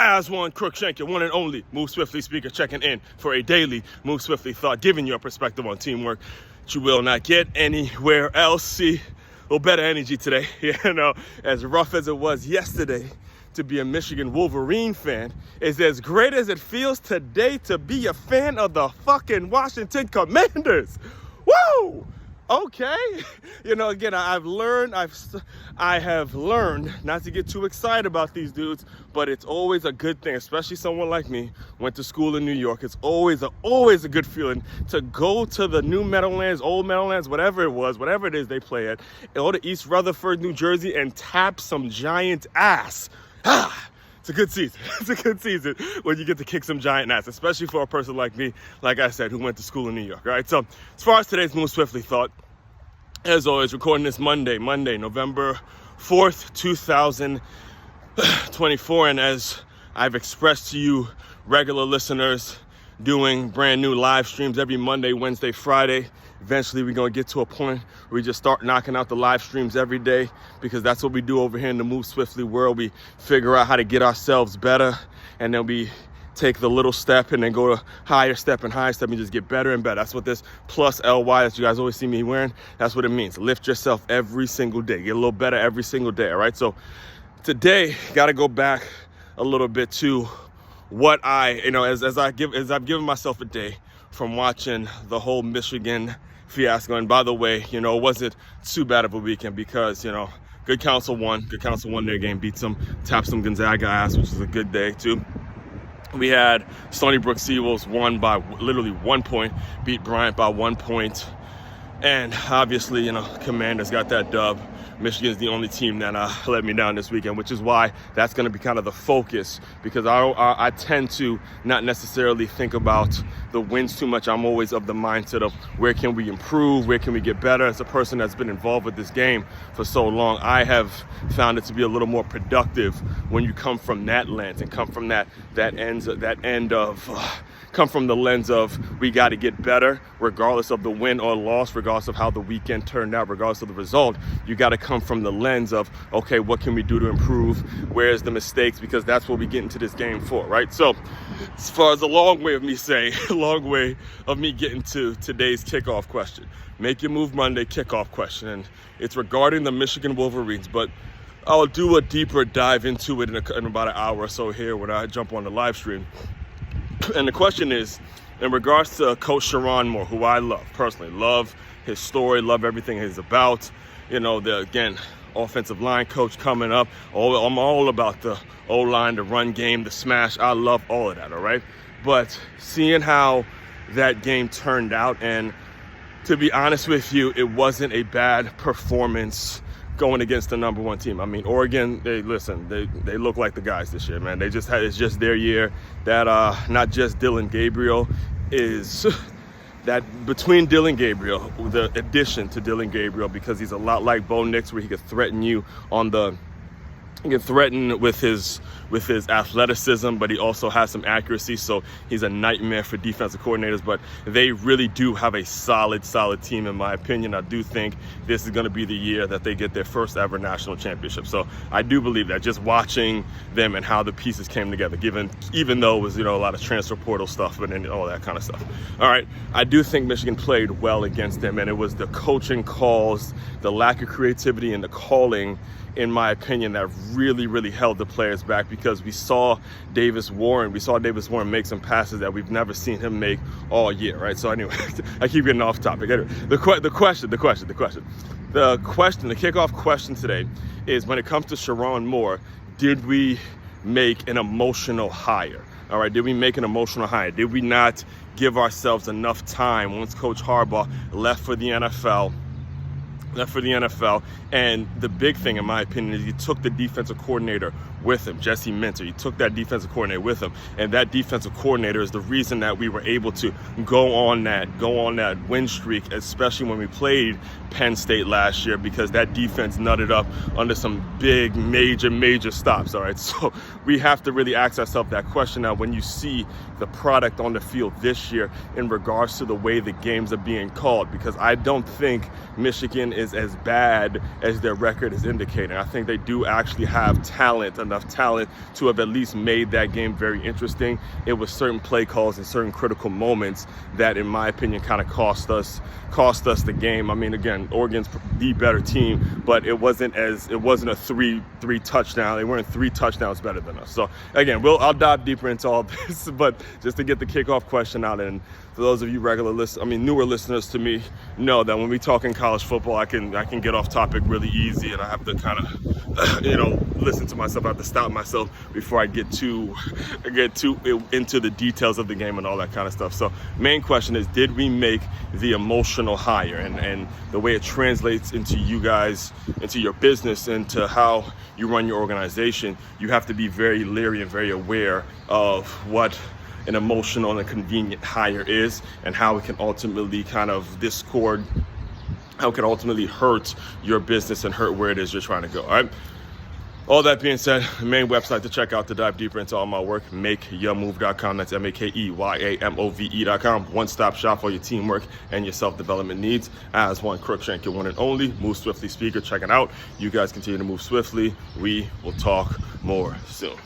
As one Crookshank, your one and only Move Swiftly speaker, checking in for a daily Move Swiftly thought, giving you a perspective on teamwork that you will not get anywhere else. See, a little better energy today. As rough as it was yesterday to be a Michigan Wolverine fan, is as great as it feels today to be a fan of the fucking Washington Commanders. Woo! Okay, again, I have learned not to get too excited about these dudes, but it's always a good thing, especially someone like me, went to school in New York. It's always a good feeling to go to the New Meadowlands, Old Meadowlands, whatever it is they play at, go to East Rutherford, New Jersey, and tap some giant ass. It's a good season. It's a good season when you get to kick some giant ass, especially for a person like me, like I said, who went to school in New York, right? So as far as today's Move Swiftly thought, as always, recording this Monday, November 4th, 2024. And as I've expressed to you, regular listeners, doing brand new live streams every Monday, Wednesday, Friday. Eventually, we're going to get to a point where we just start knocking out the live streams every day, because that's what we do over here in the Move Swiftly world. We figure out how to get ourselves better, and then we take the little step and then go to higher step and just get better and better. That's what this plus LY that you guys always see me wearing, that's what it means. Lift yourself every single day. Get a little better every single day, all right? So today, got to go back a little bit to what as I've given myself a day from watching the whole Michigan fiasco. And by the way, it wasn't too bad of a weekend, because, Good Counsel won their game, beat them, tapped some Gonzaga ass, which is a good day too. We had Stony Brook Seawolves won by literally 1 point, beat Bryant by 1 point. And obviously, Commanders got that dub. Michigan's the only team that let me down this weekend, which is why that's going to be kind of the focus, because I tend to not necessarily think about the wins too much. I'm always of the mindset of where can we improve, where can we get better. As a person that's been involved with this game for so long, I have found it to be a little more productive when you come from that lens and come from come from the lens of we got to get better regardless of the win or loss, regardless of how the weekend turned out, regardless of the result. You got to come from the lens of, okay, what can we do to improve? Where's the mistakes? Because that's what we get into this game for, right? So as far as a long way of me getting to today's kickoff question, Make Your Move Monday kickoff question. And it's regarding the Michigan Wolverines, but I'll do a deeper dive into it in about an hour or so here when I jump on the live stream. And the question is, in regards to Coach Sherrone Moore, who I personally love his story, love everything he's about. The offensive line coach coming up. I'm all about the O-line, the run game, the smash. I love all of that, all right? But seeing how that game turned out, and to be honest with you, it wasn't a bad performance going against the number one team. I mean, Oregon, they look like the guys this year, man. It's just their year. That not just Dylan Gabriel is that between Dylan Gabriel, the addition to Dylan Gabriel, because he's a lot like Bo Nix, where he could threaten you he can threaten with his athleticism, but he also has some accuracy, so he's a nightmare for defensive coordinators. But they really do have a solid team, in my opinion. I do think this is going to be the year that they get their first ever national championship. So I do believe that, just watching them and how the pieces came together, even though it was a lot of transfer portal stuff and all that kind of stuff. All right, I do think Michigan played well against them, and it was the coaching calls, the lack of creativity and the calling, in my opinion, that really held the players back, because we saw Davis Warren make some passes that we've never seen him make all year, right? So anyway, I keep getting off topic. Anyway, the kickoff question today is, when it comes to Sherrone Moore, did we make an emotional hire? All right, did we make an emotional hire? Did we not give ourselves enough time once Coach Harbaugh left for the NFL? And the big thing, in my opinion, is he took the defensive coordinator with him, Jesse Minter. He took that defensive coordinator with him, and that defensive coordinator is the reason that we were able to go on that win streak, especially when we played Penn State last year, because that defense nutted up under some big, major stops. All right, so we have to really ask ourselves that question now when you see the product on the field this year in regards to the way the games are being called, because I don't think Michigan is as bad as their record is indicating. I think they do actually have talent enough enough talent to have at least made that game very interesting. It was certain play calls and certain critical moments that, in my opinion, kind of cost us the game. I mean, again, Oregon's the better team, but it wasn't a three touchdown. They weren't 3 touchdowns better than us. So again, I'll dive deeper into all this, but just to get the kickoff question out, and for those of you newer listeners to me, know that when we talk in college football, I can get off topic really easy, and I have to kind of listen to myself. I have to stop myself before I get too into the details of the game and all that kind of stuff. So main question is, did we make the emotional hire? And the way it translates into you guys, into your business, into how you run your organization, you have to be very leery and very aware of what an emotional and a convenient hire is, and how it can ultimately how it can ultimately hurt your business and hurt where it is you're trying to go. All right. All that being said, the main website to check out to dive deeper into all my work, makeyourmove.com. That's makeYAMOVE.com. One-stop shop for your teamwork and your self-development needs. As one, Crookshank, your one and only Move Swiftly speaker. Check it out. You guys continue to move swiftly. We will talk more soon.